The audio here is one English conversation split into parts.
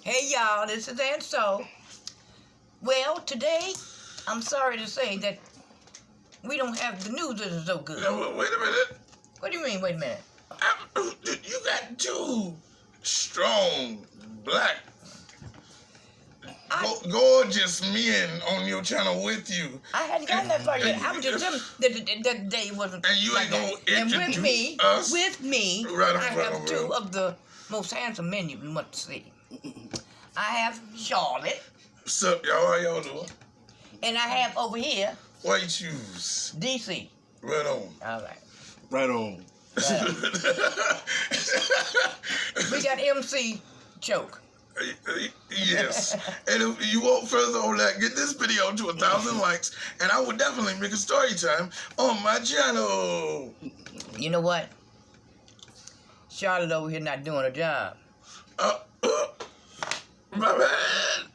Hey y'all, this is Aunt So. Well, today, I'm sorry to say that we don't have the news isn't so good. No, wait a minute. What do you mean, wait a minute? You got two strong, black, gorgeous men on your channel with you. I hadn't gotten that far yet. I was just telling that day wasn't And you like ain't that. gonna And introduce us? with me, Right on, I right have on, two right on. of the most handsome men you must see. I have Charlotte, What's up, y'all? How y'all doing? and I have over here White shoes. DC. Right on. All right. Right on. We got MC Choke. Yes. And if you want further on that, get this video to 1,000 likes, and I will definitely make a story time on my channel. You know what? Charlotte over here not doing her job. My bad.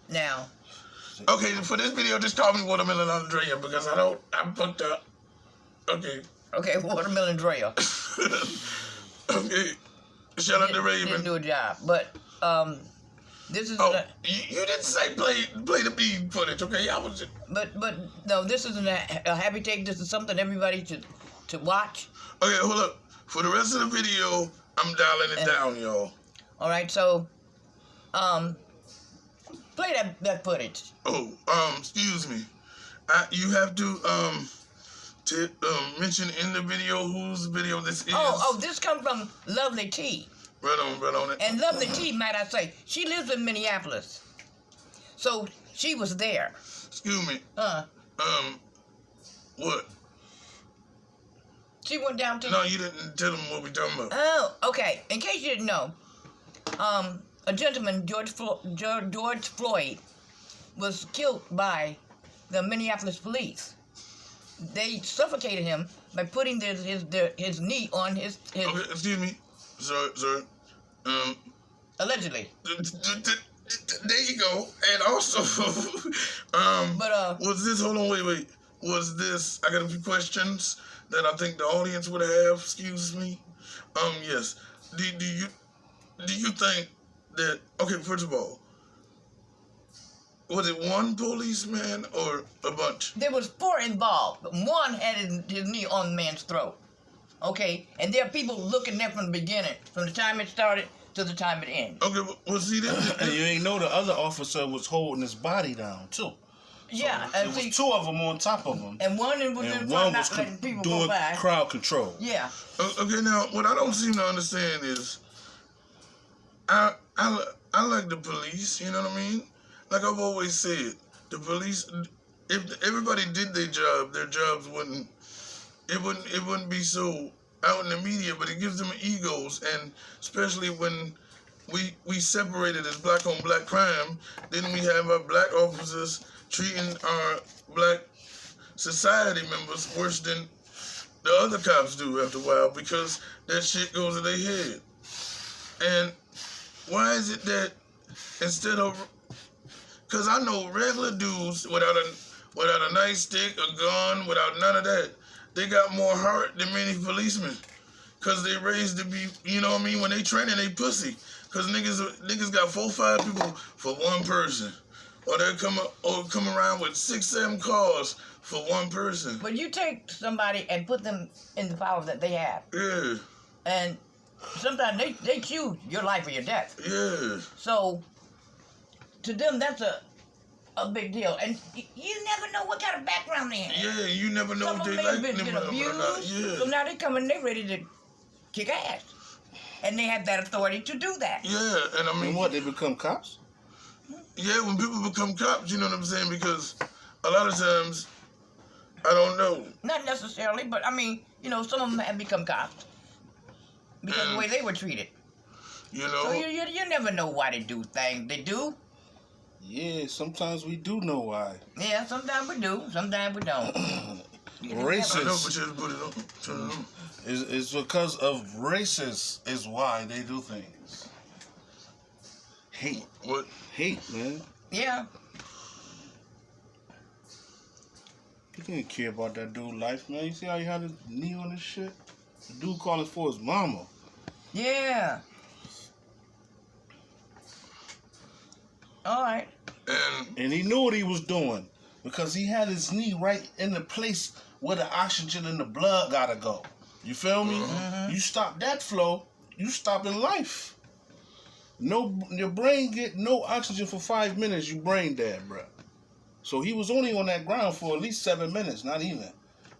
Now, Okay, for this video, just call me Watermelon Andrea because I'm fucked up. Okay. okay, Watermelon Drea Okay. Shout out to didn't Raven. do a job, but this is Oh, you didn't say play the bead footage, okay? I was just... but no, this isn't a happy take. This is something everybody to watch. Okay, hold up. For the rest of the video, I'm dialing it down, y'all. All right, so play that footage. Oh, excuse me. You have to mention in the video whose video this is. Oh, this comes from Lovely T. Right on it. And Lovely T, might I say, she lives in Minneapolis, so she was there. Excuse me. What? She went down to. No, you didn't tell them what we talking about. Oh, okay. In case you didn't know, a gentleman, George Floyd, was killed by the Minneapolis police. They suffocated him by putting his knee on his Okay, excuse me. Sir. allegedly. There you go. And also, But was this? Hold on, wait. Was this? I got a few questions that I think the audience would have. Excuse me. Yes. Do you think that? Okay, first of all, was it one policeman or a bunch? there was 4 involved. But one had his knee on the man's throat. Okay, and there are people looking there from the beginning, from the time it started to the time it ended. Okay, well, see this. And you ain't know the other officer was holding his body down too. Yeah, There and was see, 2 of them on top of him, and one was in and front, one not was letting people go doing by. crowd control. Yeah. Okay, now what I don't seem to understand is, I like the police. You know what I mean? Like I've always said, the police. If everybody did their jobs wouldn't be so out in the media. But it gives them egos, and especially when we separated as black on black crime, then we have our black officers treating our black society members worse than the other cops do after a while because that shit goes to their head. And why is it that instead of, because I know regular dudes without a nightstick, a gun, without none of that, they got more heart than many policemen. Because they raised to be, you know what I mean? When they training, they pussy. Because niggas got 4 or 5 people for one person. Or they come around with 6, 7 cars for one person. But you take somebody and put them in the power that they have. Yeah, And sometimes they choose your life or your death. yeah. So to them, that's a big deal. And you never know what kind of background they have. Yeah, you never know Some if of they them like been them or abused. not. Yeah. So now they come and they ready to kick ass. And they have that authority to do that. Yeah, and I mean, And what, they become cops? yeah, when people become cops, you know what I'm saying? Because a lot of times, I don't know. Not necessarily, but I mean, some of them have become cops. Because the way they were treated. You know? So you never know why they do things they do. Yeah, sometimes we do know why. Yeah, sometimes we do, sometimes we don't. You never Racist. I know, but you just put it on. Turn it on. It's because of racist is why they do things. Hate. What? Hate, man. Yeah. You can't care about that dude's life, man. You see how he had his knee on his shit? The dude calling for his mama. Yeah. All right. And he knew what he was doing because he had his knee right in the place where the oxygen in the blood gotta go. You feel me? Mm-hmm. You stop that flow, you stopping life. No, your brain get no oxygen for 5 minutes, you brain dead, bro. So he was only on that ground for at least 7 minutes, not even.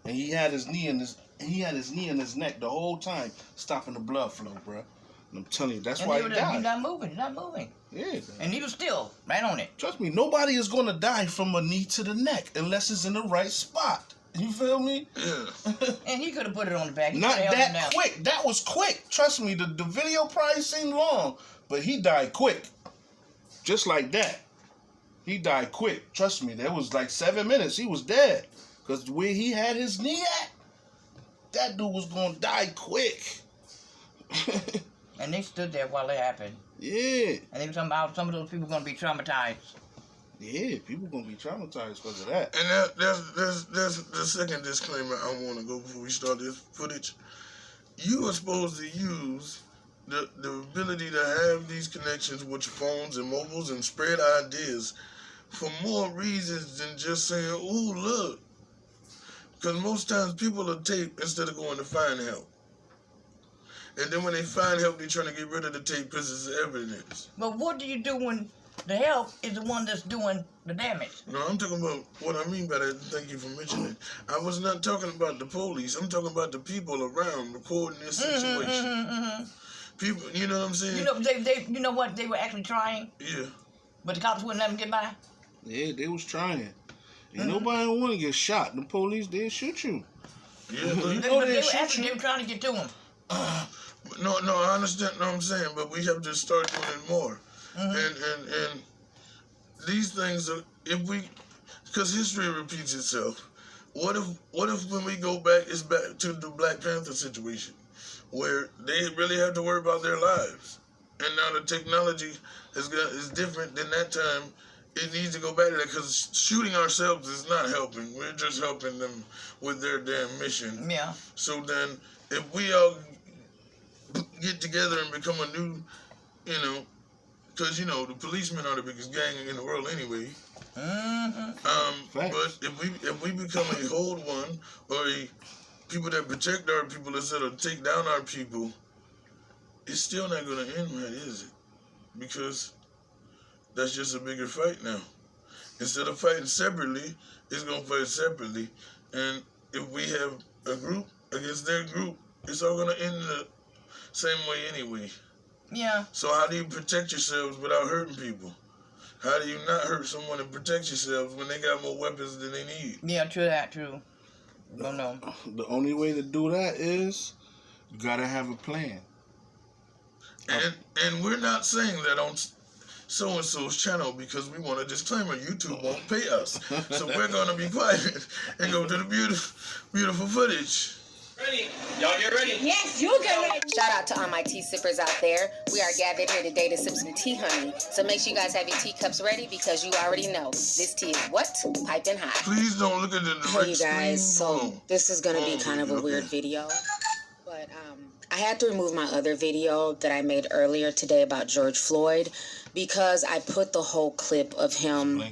And he had his knee in his neck the whole time, stopping the blood flow, bro. And I'm telling you, that's And why he he was he's died. not moving. He's not moving. Yeah. And he was still right on it. Trust me, nobody is gonna die from a knee to the neck unless it's in the right spot. You feel me? Yeah. And he could have put it on the back. He Not coulda held him down. that quick. That was quick. Trust me, the video probably seemed long, but he died quick. Just like that. He died quick. Trust me, there was like 7 minutes. He was dead. Because where he had his knee at, that dude was going to die quick. And they stood there while it happened. Yeah. And they were talking about some of those people going to be traumatized. Yeah, people going to be traumatized because of that. And there's the second disclaimer I want to go before we start this footage. You are supposed to use the ability to have these connections with your phones and mobiles and spread ideas for more reasons than just saying, "Ooh, look." Because most times people will tape instead of going to find help. And then when they find help, they're trying to get rid of the tape because it's evidence. But what do you do when the help is the one that's doing the damage? No, I'm talking about what I mean by that. Thank you for mentioning. I was not talking about the police. I'm talking about the people around recording this situation. People, you know what I'm saying? You know, you know what? They were actually trying, Yeah. but the cops wouldn't let them get by. Yeah, they was trying. And nobody want to get shot. The police, they'll shoot you. Yeah, but You They, know but they they'll were shoot actually you. they were trying to get to him. no, I understand what I'm saying, but we have to start doing it more. And these things are, if we, because history repeats itself. What if when we go back, it's back to the Black Panther situation, where they really have to worry about their lives, and now the technology is different than that time. It needs to go back to that because shooting ourselves is not helping. We're just helping them with their damn mission. Yeah. So then, if we all get together and become a new, because the policemen are the biggest gang in the world anyway. But if we become a whole one, or a people that protect our people instead of take down our people, it's still not going to end right, is it? Because that's just a bigger fight now. Instead of fighting separately, it's going to fight separately. And if we have a group against their group, it's all going to end the same way anyway. Yeah. So how do you protect yourselves without hurting people? How do you not hurt someone and protect yourselves when they got more weapons than they need? Yeah, true that, true. No. The only way to do that is you gotta have a plan. And we're not saying that on so-and-so's channel because we want a disclaimer. YouTube won't pay us. So we're going to be quiet and go to the beautiful footage. Ready? Y'all get ready? Yes, you get ready. Shout out to all my tea sippers out there. We are gathered here today to sip some tea, honey. So make sure you guys have your teacups ready because you already know this tea is what? Piping hot. Please don't look at the direct Hey, you guys. screen. So this is going to be kind of a weird video. But I had to remove my other video that I made earlier today about George Floyd because I put the whole clip of him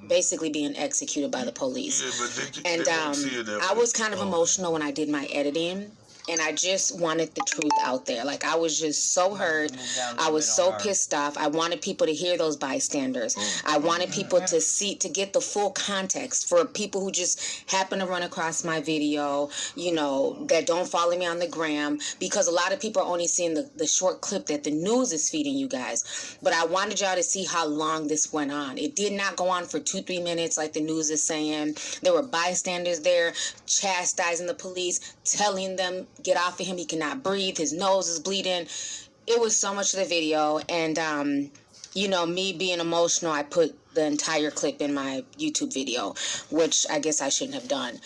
basically being executed by the police. Yeah, but And they won't see it that I way. was kind of emotional when I did my editing. And I just wanted the truth out there. Like, I was just so hurt. I was so pissed off. I wanted people to hear those bystanders. I wanted people to get the full context for people who just happen to run across my video, that don't follow me on the gram. Because a lot of people are only seeing the short clip that the news is feeding you guys. But I wanted y'all to see how long this went on. It did not go on for 2-3 minutes like the news is saying. There were bystanders there chastising the police, telling them, get off of him, he cannot breathe, his nose is bleeding. It was so much to the video, and me being emotional, I put the entire clip in my YouTube video, which I guess I shouldn't have done,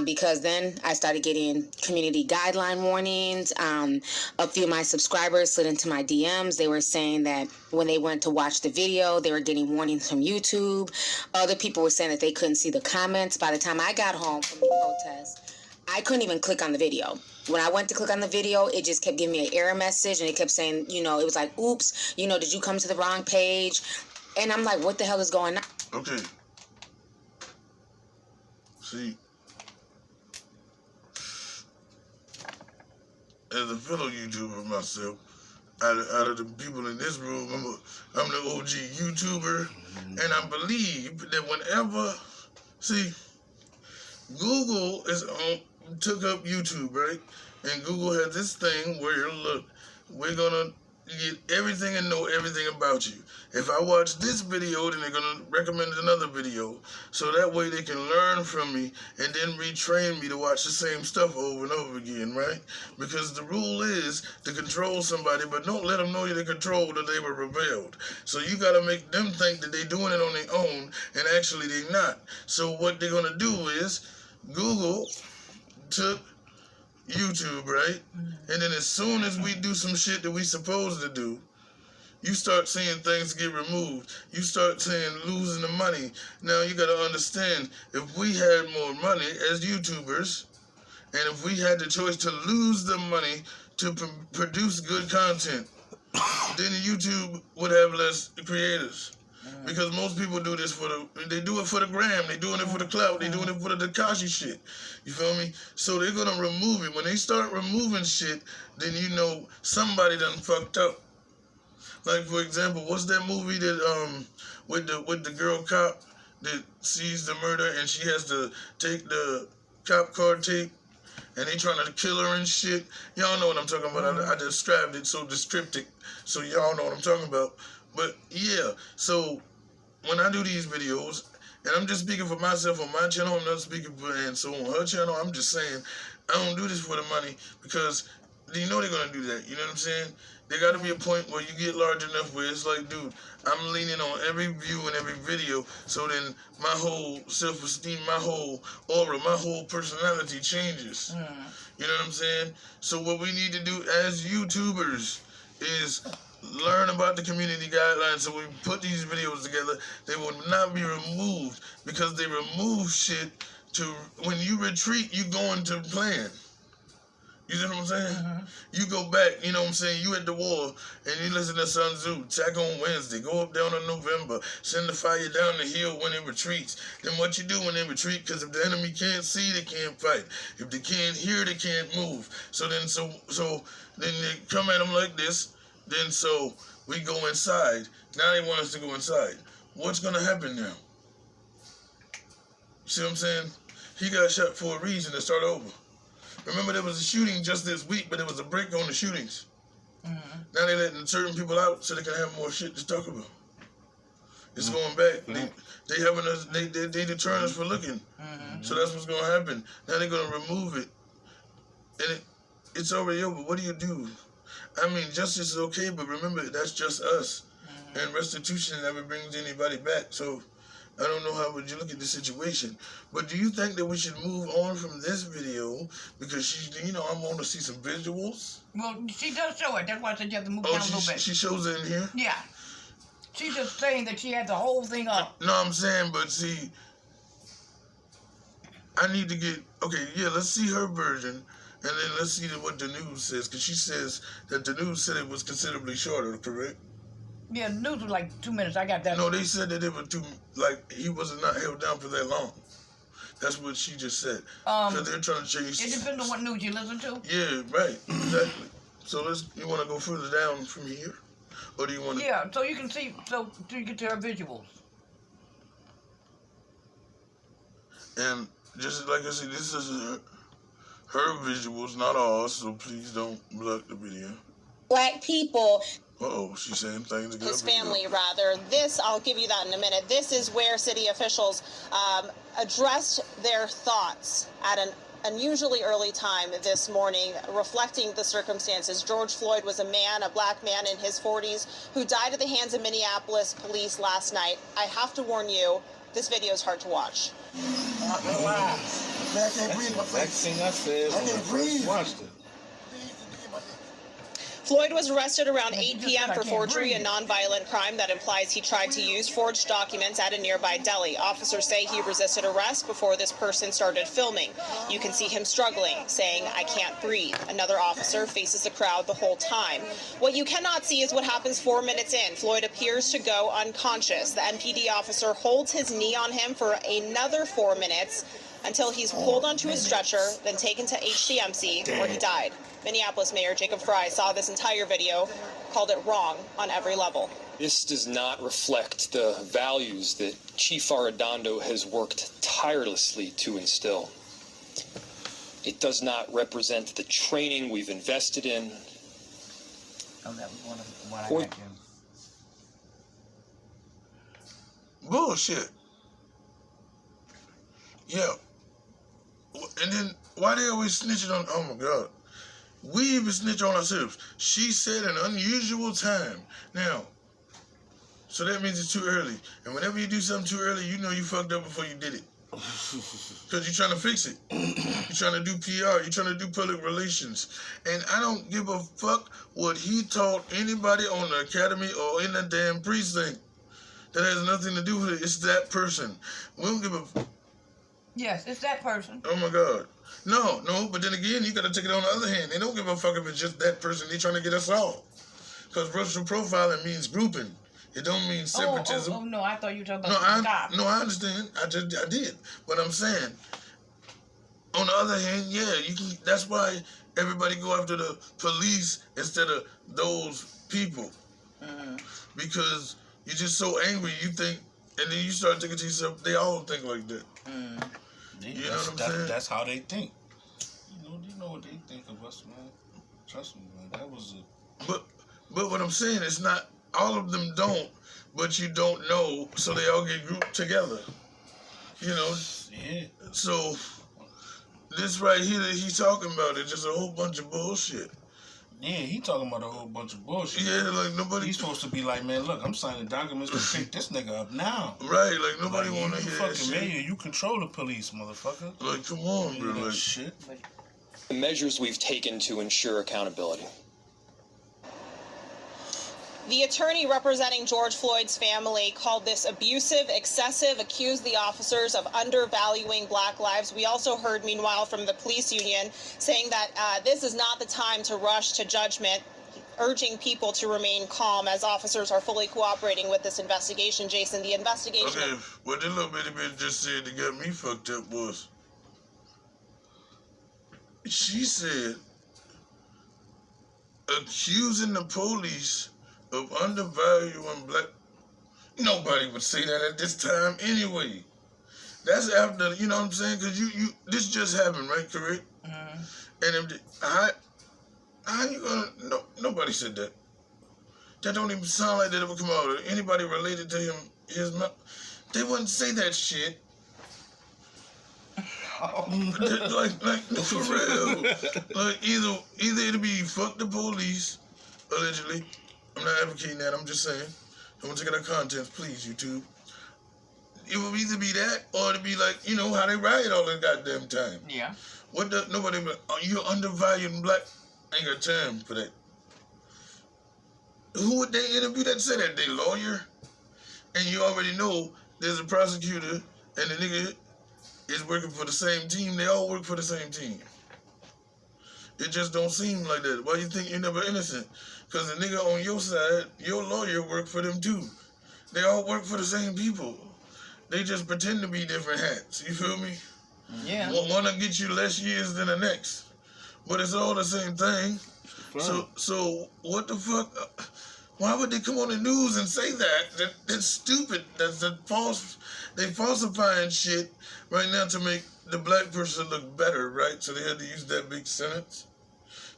because then I started getting community guideline warnings. A few of my subscribers slid into my DMs. They were saying that when they went to watch the video, they were getting warnings from YouTube. Other people were saying that they couldn't see the comments. By the time I got home from the protest, I couldn't even click on the video. When I went to click on the video, it just kept giving me an error message, and it kept saying, it was like, oops, did you come to the wrong page? And I'm like, what the hell is going on? Okay. See, as a fellow YouTuber myself, out of the people in this room, I'm the OG YouTuber, and I believe that whenever, see, Google took up YouTube, right? And Google has this thing where, look, we're gonna get everything and know everything about you. If I watch this video, then they're gonna recommend another video, so that way they can learn from me and then retrain me to watch the same stuff over and over again, right? Because the rule is to control somebody, but don't let them know you're controlled or they were rebelled. So you gotta make them think that they're doing it on their own, and actually they're not. So what they're gonna do is, Google took YouTube, right? And then as soon as we do some shit that we supposed to do, you start seeing things get removed. You start seeing losing the money. Now you got to understand, if we had more money as YouTubers, and if we had the choice to lose the money to produce good content, then YouTube would have less creators. Because most people do this they do it for the gram, they doing it for the clout, they doing it for the Tekashi shit. You feel me? So they're gonna remove it. When they start removing shit, then you know somebody done fucked up. Like, for example, what's that movie that with the girl cop that sees the murder and she has to take the cop car tape and they trying to kill her and shit? Y'all know what I'm talking about. I described it so descriptive, so y'all know what I'm talking about. But yeah, so when I do these videos, and I'm just speaking for myself on my channel, I'm not speaking for, and so on her channel, I'm just saying, I don't do this for the money, because you know they're going to do that, you know what I'm saying? There got to be a point where you get large enough where it's like, dude, I'm leaning on every view and every video, so then my whole self-esteem, my whole aura, my whole personality changes. You know what I'm saying? So what we need to do as YouTubers is learn about the community guidelines, so we put these videos together. They will not be removed, because they remove shit to, when you retreat, you go into plan. You know what I'm saying? You go back, you know what I'm saying? You at the war, and you listen to Sun Tzu, attack on Wednesday, go up down on November, send the fire down the hill when it retreats. Then what you do when they retreat, because if the enemy can't see, they can't fight. If they can't hear, they can't move. So then they come at them like this. Then so we go inside. Now they want us to go inside. What's going to happen now? See what I'm saying? He got shot for a reason to start over. Remember, there was a shooting just this week, but there was a break on the shootings. Now they're letting certain people out so they can have more shit to talk about. It's going back. They having us. They deterring us for looking. So that's what's going to happen. Now they're going to remove it, and it's already over. What do you do? I mean, justice is okay, but remember, that's just us. And restitution never brings anybody back. So I don't know how would you look at the situation. But do you think that we should move on from this video? Because I want to see some visuals. Well, she does show it. That's why I said you have to move down a little bit. She shows it in here? Yeah. She's just saying that she had the whole thing up. No, I'm saying, but see, I need to get, okay, yeah, let's see her version. And then let's see what the news says, because she says that the news said it was considerably shorter, correct? Yeah, the news was like 2 minutes. I got that. No, they said that it was he was not held down for that long. That's what she just said. Because they're trying to change. It depends on what news you listen to. Yeah, right, exactly. So you want to go further down from here? Or do you want to? Yeah, so you can see, so you get to her visuals. And just like I said, this is her visuals, not ours, so please don't block the video. Black people. Uh-oh, she's saying things again. His family, rather. This, I'll give you that in a minute. This is where city officials addressed their thoughts at an unusually early time this morning, reflecting the circumstances. George Floyd was a black man in his 40s, who died at the hands of Minneapolis police last night. I have to warn you, this video is hard to watch. Wow. Next thing I said when I first watched it. Floyd was arrested around Yeah, 8 just p.m. said I for can't forgery, a breathe. nonviolent crime that implies he tried to use forged documents at a nearby deli. Officers say he resisted arrest before this person started filming. You can see him struggling, saying, "I can't breathe." Another officer faces the crowd the whole time. What you cannot see is what happens 4 minutes in. Floyd appears to go unconscious. The MPD officer holds his knee on him for another 4 minutes until he's pulled onto a stretcher, then taken to HCMC, where he died. Minneapolis Mayor Jacob Frey saw this entire video, called it wrong on every level. This does not reflect the values that Chief Arredondo has worked tirelessly to instill. It does not represent the training we've invested in. Oh, that was one of what I Or- got him. Bullshit. Yeah. And then why they always snitching on? Oh my God. We even snitch on ourselves. She said an unusual time. Now, so that means it's too early. And whenever you do something too early, you know you fucked up before you did it. Because you're trying to fix it. You're trying to do PR. You're trying to do public relations. And I don't give a fuck what he taught anybody on the academy or in the damn precinct. That has nothing to do with it. It's that person. We don't give a... Yes, it's that person. Oh my God. No, but then again, you gotta take it on the other hand. They don't give a fuck if it's just that person. They trying to get us all. Because racial profiling means grouping. It don't mean separatism. Oh, no, I thought you were talking No, about stop. I understand. I did. But I'm saying, on the other hand, yeah, you can. That's why everybody go after the police instead of those people. Because you're just so angry, you think, and then you start thinking to yourself, they all think like that. You know what I'm saying? That's how they think. You know what they think of us, man. Trust me, man. That was a... But what I'm saying is not all of them don't, but you don't know, so they all get grouped together. You know. Yeah. So this right here that he's talking about is just a whole bunch of bullshit. Yeah, he talking about a whole bunch of bullshit. Yeah, like nobody. He's supposed to be like, man, look, I'm signing documents to pick this nigga up now. Right, like nobody Like, want to you hear that fucking shit. mayor, you control the police, motherfucker. Like, come on, You bro. know that Like, shit. The measures we've taken to ensure accountability. The attorney representing George Floyd's family called this abusive, excessive, accused the officers of undervaluing Black lives. We also heard, meanwhile, from the police union saying that this is not the time to rush to judgment, urging people to remain calm as officers are fully cooperating with this investigation. Jason, the investigation... okay, what the little bitty bitch just said that got me fucked up was, she said, accusing the police of undervaluing Black. Nobody would say that at this time anyway. That's after, you know what I'm saying? Because you this just happened, right? Correct? And if how you gonna, no, nobody said that. That don't even sound like that ever come out of anybody related to him. They wouldn't say that shit. like no, for real. Like either it'll be fuck the police, allegedly. I'm not advocating that. I'm just saying. Don't take it out of context, please, YouTube. It will either be that, or it'll be like, you know how they riot all the goddamn time. Yeah. What the nobody? You're undervaluing Black. Ain't got time for that. Who would they interview that say that? They lawyer, and you already know there's a prosecutor, and the nigga is working for the same team. They all work for the same team. It just don't seem like that. Why you think you're never innocent? Because the nigga on your side, your lawyer work for them too. They all work for the same people. They just pretend to be different hats. You feel me? Yeah. One will get you less years than the next. But it's all the same thing. So what the fuck? Why would they come on the news and say that? That's stupid. That's false. They falsifying shit right now to make the Black person look better, right? So they had to use that big sentence.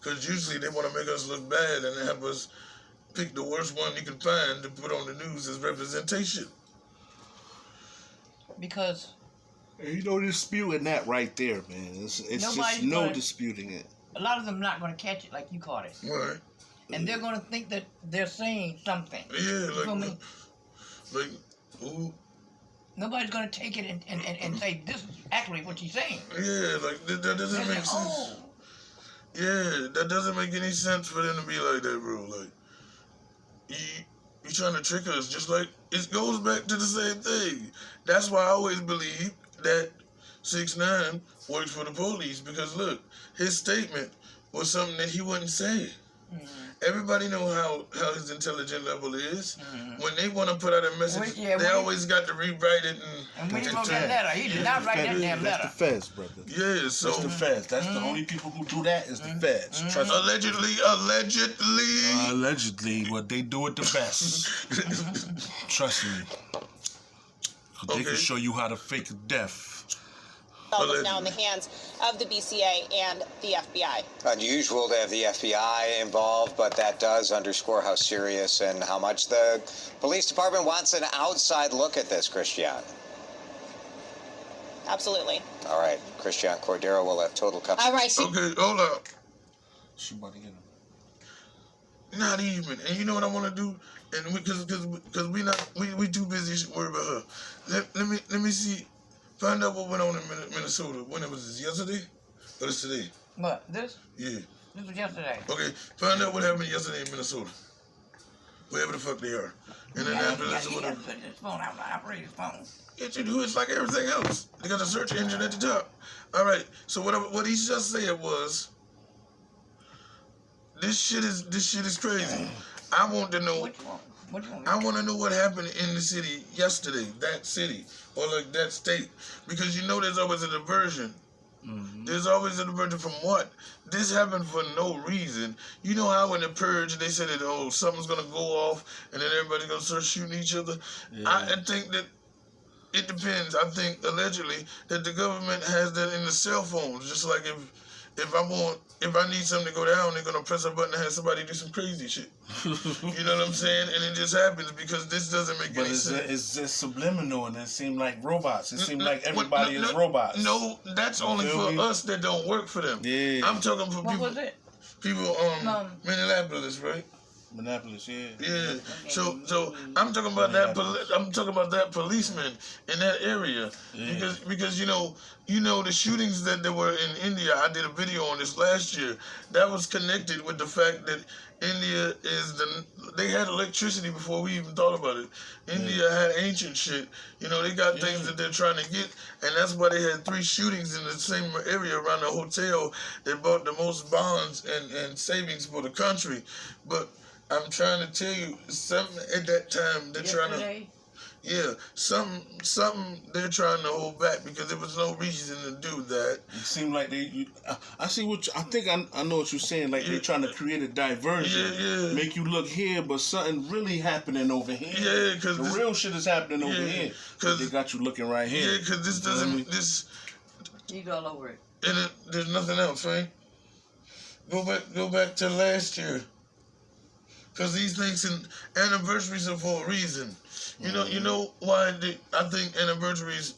Because usually they want to make us look bad and have us pick the worst one you can find to put on the news as representation. Because You know, disputing that right there, man. It's just Nobody's no gonna- disputing it. a lot of them not going to catch it like you caught it. Right. And they're going to think that they're saying something. Yeah, You feel me? like, ooh, Nobody's going to take it and say, this is actually what she's saying. yeah, like that doesn't They're make saying, sense. oh, Yeah, that doesn't make any sense for them to be like that, bro. Like, you trying to trick us, just like it goes back to the same thing. That's why I always believe that 6ix9ine works for the police, because look, his statement was something that he wouldn't say. Everybody know how his intelligent level is. When they want to put out a message, they always got to rewrite it And when he wrote turn- that letter, he did not write that damn That's the letter. feds, brother. Yeah, so That's the feds. That's the only people who do that is the feds. Trust me. allegedly, Allegedly, what they do it the best. Trust me. 'Cause they can Okay. show you how to fake a death. Is now in the hands of the BCA and the FBI. Unusual to have the FBI involved, but that does underscore how serious and how much the police department wants an outside look at this, Christian. Absolutely. All right, Christian Cordero will have total coverage. All right, Okay, hold up. She about to get him. Not even. And you know what I want to do? And because we too busy worried about her. Let me see. Find out what went on in Minnesota. When it was this, yesterday? Or it's today? But this Yeah. was yesterday. Okay. Find out what happened yesterday in Minnesota. Wherever the fuck they are. In Annapolis or He whatever. put his phone out, operate his phone. It you do. It's like everything else. They got a search engine at the top. All right. So what he just said was, this shit is crazy. I want to know. Which one? Which one? I want to know what happened in the city yesterday, that city, or like that state, because you know there's always a diversion. There's always a diversion from what? This happened for no reason. You know how in the purge they said that, oh, something's gonna go off and then everybody's gonna start shooting each other. Yeah. I think that it depends. I think allegedly that the government has that in the cell phones. Just like if I need something to go down, they're gonna press a button and have somebody do some crazy shit. You know what I'm saying? And it just happens because this doesn't make But any sense. it's just subliminal, and it seemed like robots. It seemed like Well, everybody is robots. No, that's only feel for me? us that don't work for them. Yeah. I'm talking for What people. was it? People, Minneapolis, right? Minneapolis, yeah. Yeah. So I'm talking about that. I'm talking about that policeman in that area, Yeah. because you know the shootings that there were in India. I did a video on this last year. That was connected with the fact that India they had electricity before we even thought about it. India had ancient shit. You know, they got things that they're trying to get, and that's why they had 3 shootings in the same area around the hotel. They bought the most bonds and savings for the country. But I'm trying to tell you, something at that time they're trying to. Yesterday? Yeah, something they're trying to hold back because there was no reason to do that. It seemed like I see I think I know what you're saying. Like they're trying to create a diversion, Yeah. make you look here, but something really happening over here. Yeah, because the real shit is happening over Yeah, here. 'cause- They got you looking right here. Yeah, because this doesn't He's all over it. and there's nothing else, right? Go back to last year. Because these things and anniversaries are for a reason. You know why I think anniversaries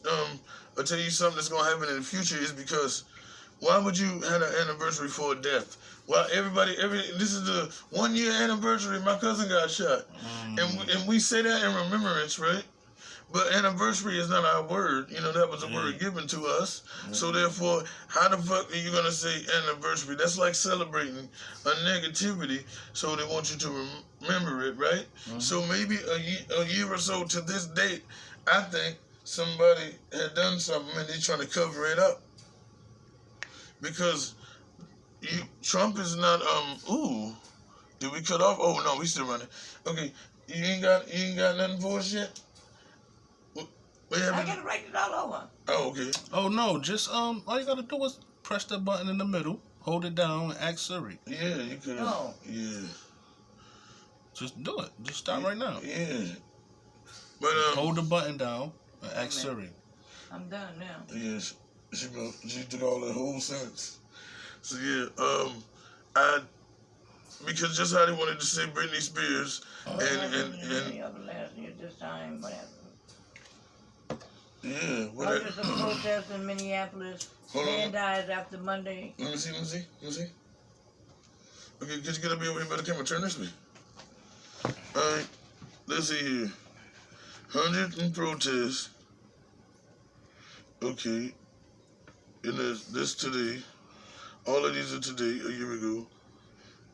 will tell you something that's gonna happen in the future is because why would you have an anniversary for a death? Well, this is the 1 year anniversary my cousin got shot, and we say that in remembrance, right? But anniversary is not our word. You know, that was a word given to us. So therefore, how the fuck are you gonna say anniversary? That's like celebrating a negativity. So they want you to remember it, right? So maybe a year or so to this date, I think somebody had done something and they're trying to cover it up. Because Trump is not ooh. Did we cut off? Oh no, we still running. Okay, you ain't got nothing for us yet? I gotta write it all over. Oh, okay. Oh no, just all you gotta do is press the button in the middle, hold it down, and ask Siri. Yeah, you could. No. Yeah. Just do it. Just start right now. Yeah. But Hold the button down and ask Siri. I'm done now. yes, she did all the whole sentence. So yeah, because just how they wanted to say Britney Spears and last year this time, what happened? yeah, what Hundreds of protests in Minneapolis. Hold on. Man dies after Monday. Let me see. Okay, could you get up here with me by the camera? Turn this way. Alright, let's see here. Hundreds in protests. Okay. And this today. All of these are today, a year ago.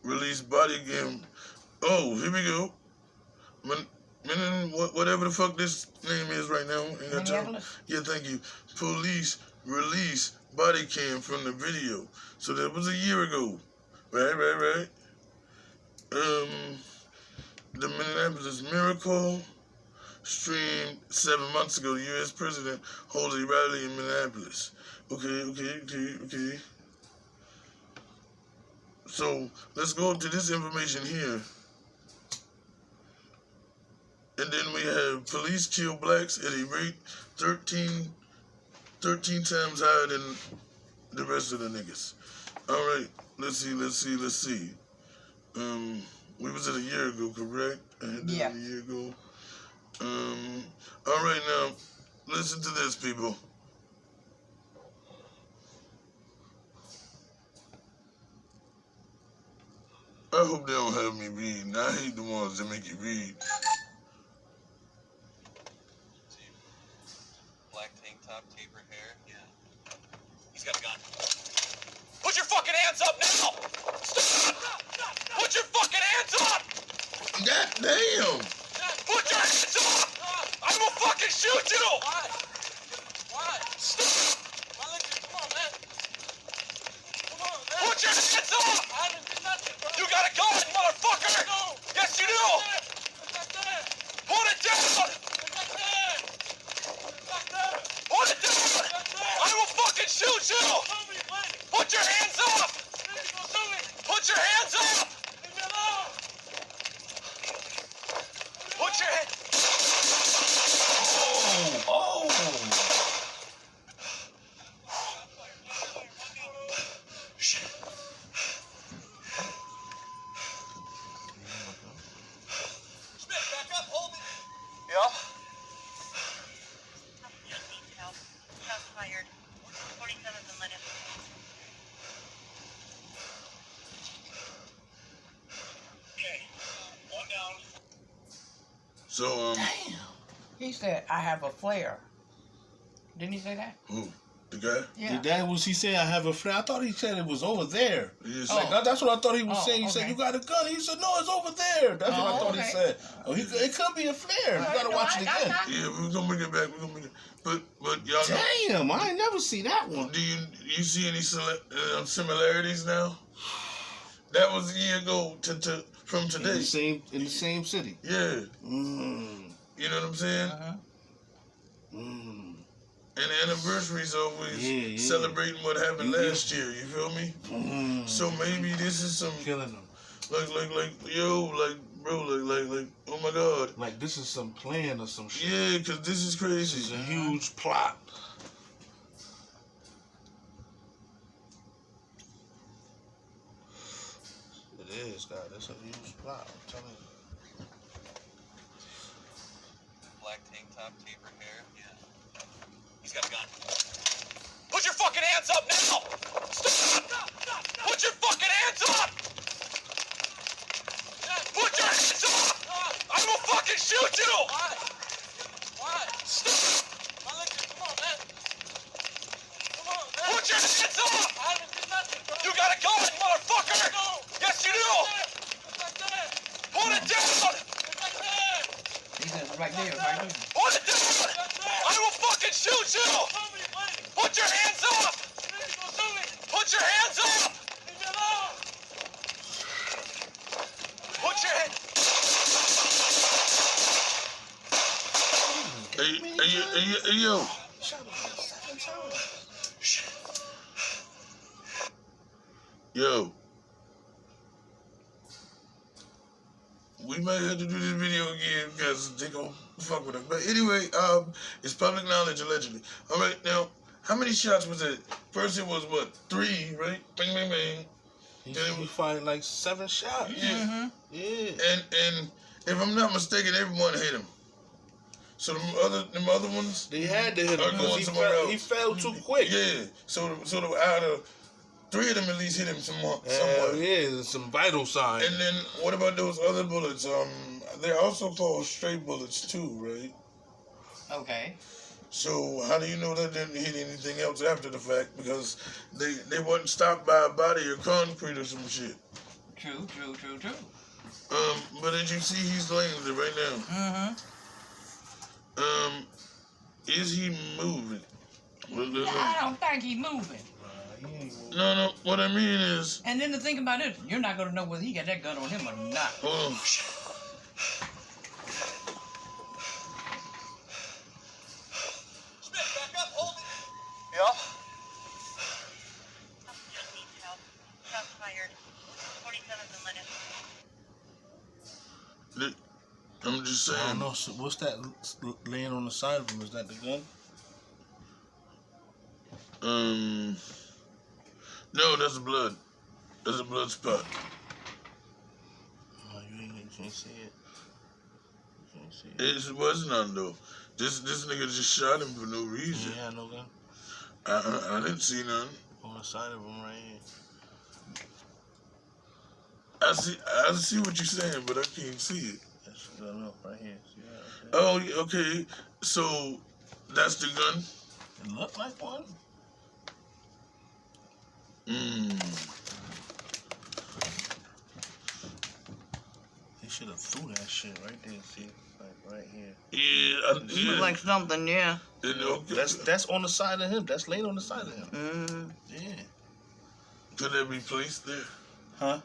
Released body cam. Oh, here we go. Whatever the fuck this name is right now. Ain't got time. Minneapolis? Yeah, thank you. Police release body cam from the video. So that was a year ago. Right. The Minneapolis Miracle streamed 7 months ago. The U.S. president holds a rally in Minneapolis. Okay. So let's go up to this information here. And then we have police kill blacks at a rate 13 times higher than the rest of the niggas. All right, let's see. We was at a year ago, correct? I had that Yeah. a year ago. All right, now listen to this, people. I hope they don't have me reading. I hate the ones that make you read. Black tank top, taper hair. Yeah. He's got a gun. Put your fucking hands up now! Stop! Put your fucking hands up! God damn! Put your hands up! I will fucking shoot you! Why? Stop! Come on, man. Put your hands up! I didn't do nothing, bro. You got a gun, motherfucker! No. Yes, you do! Put it down! Put it down! I will fucking shoot you! Put your hands up! Put your hands up! Put your hands... Oh! Shit. Smith, back up, hold it. Yeah? Shots fired. 47 and let him. Okay. One down. So, He said, I have a flare. Didn't he say that? who? The guy? Yeah. That was he saying I have a flare? I thought he said it was over there. Yes. Like, that's what I thought he was saying. He said, okay. you got a gun. He said, no, it's over there. That's what I thought he okay. said. Oh, it could be a flare. You got to watch it again. Yeah, we're gonna bring it back. But y'all know. Damn, I ain't never see that one. Do you see any similarities now? That was a year ago from In today. the same city. Yeah, Mm. you know what I'm saying? Mm. And the anniversary's always Yeah. celebrating what happened Yeah. last year. You feel me? Mm. So maybe this is some Killing them. like bro, like oh my god. Like this is some plan or some shit. Yeah, cause this is This is crazy. a huge plot. It is, God. It's a huge plot. I'm telling you. Black tank top, taper hair. Yeah. He's got a gun. Put your fucking hands up now! Stop! Put your fucking hands up! Put your hands up! I will fucking shoot you! Why? Stop! Come on, man. Put your hands up! I didn't do nothing, bro. You got a gun, motherfucker! No. Yes, you do! Put it down! He said, right there. Put it down! I will fucking shoot you! Put your hands up! Put your hands up! Put your hands... Hey, yo. Yo. We might have to do this video again because they gonna fuck with us. But anyway, it's public knowledge allegedly. All right, now, how many shots was it? First it was what, 3, right? Bang, bang, bang. He fired like 7 shots. Yeah. Yeah. And if I'm not mistaken, everyone hit him. So them other ones, They had to hit Are him going because somewhere else. he fell too quick. yeah. So out of 3 of them at least hit him somewhere. Yeah, there's some vital signs. And then what about those other bullets? They're also called stray bullets too, right? Okay. So how do you know that didn't hit anything else after the fact? Because they wasn't stopped by a body or concrete or some shit. True. But as you see, he's laying there right now. Is he moving? I don't think he's moving. No. What I mean is. And then the thing about it, you're not gonna know whether he got that gun on him or not. Oh. Smith, back up, hold it. Just needs help. Shots fired. 47 the limit. I'm just I don't saying. know. So what's that laying on the side of him? Is that the gun? No, that's blood. That's a blood spot. Oh, you can't see it. You can't see it. It was none though. This nigga just shot him for no reason. Yeah, no gun. I didn't see none. On the side of him right here. I see what you're saying, but I can't see it. That's the gun up right here. See that? Oh, okay. So that's the gun. It looked like one. He should have threw that shit right there. See, like right here. Yeah. Look like something, yeah. Okay. That's on the side of him. That's laid on the side of him. Yeah. Could that be placed there? Huh?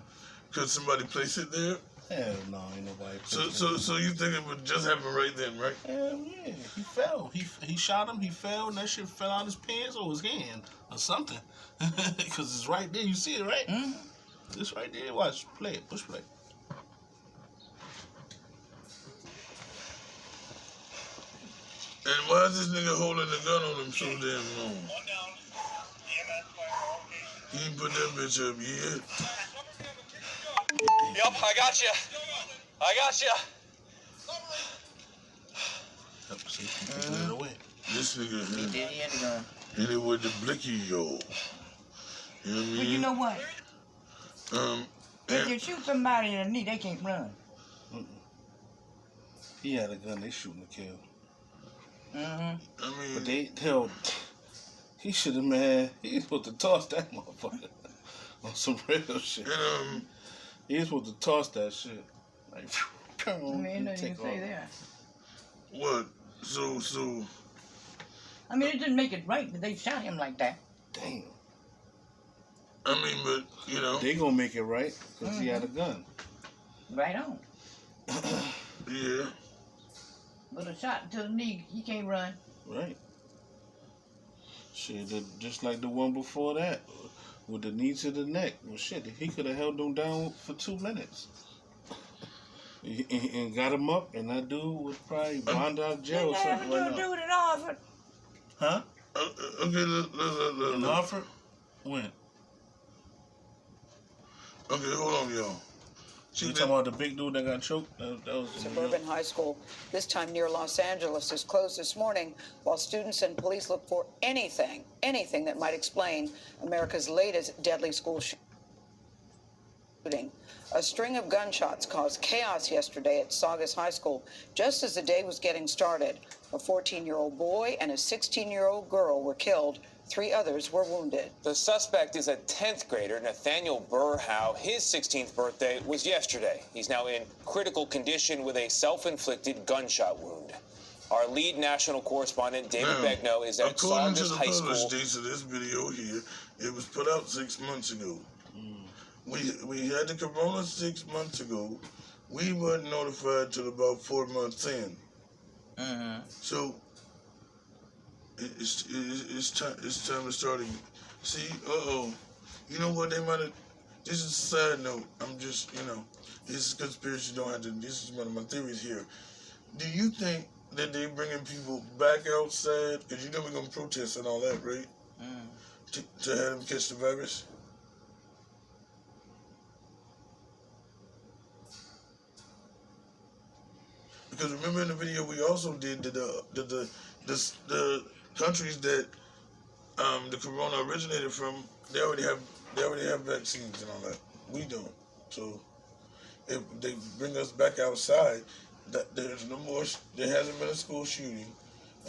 Could somebody place it there? Hell no, ain't nobody. So you think it would just happen right then, right? Hell yeah, he fell. He shot him. He fell, and that shit fell out his pants or his hand or something. Because it's right there. You see it, right? It's right there. Watch. Play it. Push play. And why is this nigga holding the gun on him so damn long? One down. EMS fire all locations. He ain't put that bitch up yet. Yep, I got you. See, he taking it away. This nigga He had the gun. hit it with the blicky, yo. You know what I mean? But you know what? If and- you shoot somebody in the knee, they can't run. He had a gun. They shooting to kill. I mean, But they held. He should have, man. He was supposed to toss that motherfucker on some real shit. and He was supposed to toss that shit. Like, I mean, you take say off. that. what? So. I mean, it didn't make it right that they shot him like that. Damn. I mean, but you know. They gonna make it right because he had a gun. Right on. Yeah. But a shot to the knee, he can't run. Right. Shit, just like the one before that, with the knee to the neck. Well, shit, he could have held them down for 2 minutes. And got him up, and that dude was probably bound out of jail or something right now. Do it in Harvard. Huh? Okay, In Hartford? When? Okay, hold on, y'all. You talking about the big dude that got choked? That was in New York. Suburban High School, this time near Los Angeles, is closed this morning while students and police look for anything that might explain America's latest deadly school shooting. A string of gunshots caused chaos yesterday at Saugus High School just as the day was getting started. A 14-year-old boy and a 16-year-old girl were killed. 3 others were wounded. The suspect is a 10th grader, Nathaniel Burhow. His 16th birthday was yesterday. He's now in critical condition with a self-inflicted gunshot wound. Our lead national correspondent, David Begnaud, is at according to Saugus the High published School. dates of this video here, it was put out 6 months ago. We had the corona 6 months ago. We weren't notified till about 4 months in. So it's time to start again. See, you know what they might have. This is a side note. I'm just, this is conspiracy. Don't have to. This is one of my theories here. Do you think that they bringing people back outside? Because we're gonna protest and all that, right? To have them catch the virus. Because remember in the video we also did that the countries that the corona originated from, they already have vaccines and all that. We don't. So if they bring us back outside, that there hasn't been a school shooting,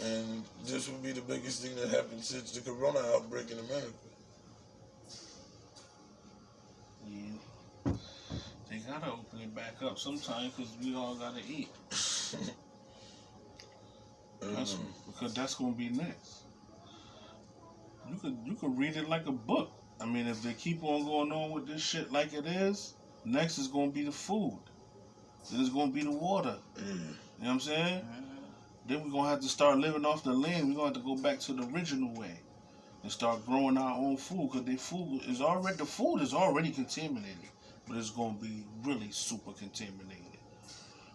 And this will be the biggest thing that happened since the corona outbreak in America. Yeah. They gotta open it back up sometime because we all gotta eat. Because that's gonna be next. You could read it like a book. I mean, if they keep on going on with this shit like it is, next is gonna be the food. Then it's gonna be the water. You know what I'm saying? Then we're gonna have to start living off the land. We're gonna have to go back to the original way and start growing our own food, because the food is already contaminated, but it's gonna be really super contaminated.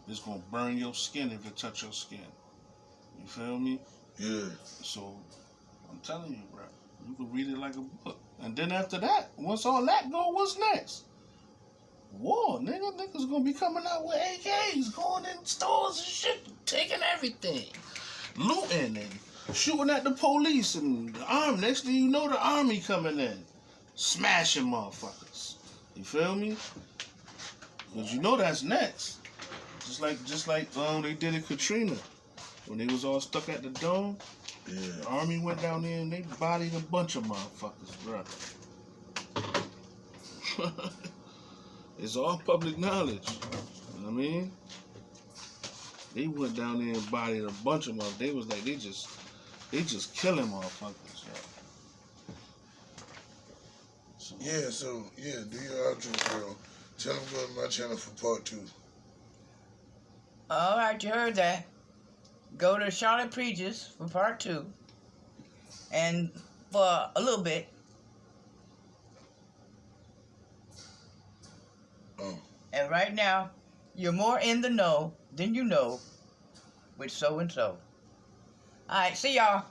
It's gonna burn your skin if it touch your skin. You feel me? Yeah. So I'm telling you, bro, you can read it like a book. And then after that, once all that go, what's next? War, nigga. Niggas gonna be coming out with AKs, going in stores and shit, taking everything, looting and shooting at the police and the army. Next thing you know, the army coming in, smashing motherfuckers. You feel me? Because you know that's next. Just like they did in Katrina, when they was all stuck at the dome. Yeah. The army went down there and they bodied a bunch of motherfuckers, bro. It's all public knowledge. You know what I mean? They went down there and bodied a bunch of motherfuckers. They was like, they just killing motherfuckers, yo. So, do your outro, girl. Tell them go to my channel for part 2. All right, you heard that. Go to Charlotte Preaches for part 2. And for a little bit. And right now, you're more in the know than you know with so and so. All right, see y'all.